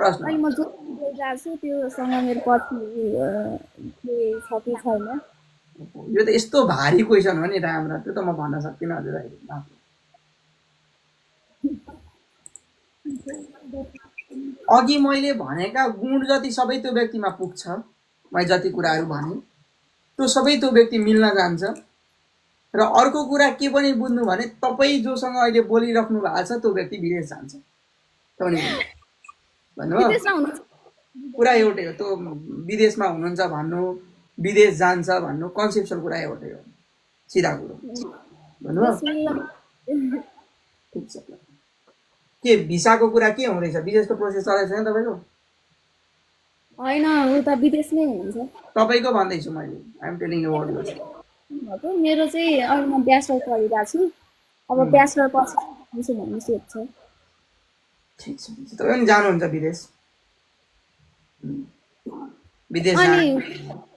प्रश्न अनि म जो बोलिरहेको छु त्योसँग मेरो पछि के छ कि छैन यो त यस्तो भारी क्वेसन हो नि राम्रो त्यो त म भन्न सक्दिनँ हजुर अहिले माफ। अघि मैले भनेका गुण जति सबै त्यो व्यक्तिमा पुग्छ, मैले जति कुराहरू भने त्यो सबै त्यो व्यक्ति मिल्न जान्छ। र अर्को कुरा के पनि बुझ्नु भने तपाईँ जोसँग अहिले बोलिराख्नु भएको छ त्यो व्यक्ति विदेश जान्छ भन्नुभयो। कुरा एउटै हो, त्यो विदेशमा हुनुहुन्छ भन्नु, विदेश जान्छ भन्नु कन्सेप्सुअल कुरा एउटै हो, सिधा कुरो भन्नुभयो। ठिक छ, के भिसाको कुरा के हुँदैछ? विदेशको प्रोसेस चलेको छैन तपाईँको? होइन उता विदेशमै हुनुहुन्छ। तपाईँको भन्दैछु मैले, I'm telling you what is. मेरो चाहिँ अहिले म ब्याचलर पढिरहेको छु, अब ब्याचलर पछि भन्ने सोच छ। ठिक छ, तपाईँ पनि जानुहुन्छ विदेश? विदेश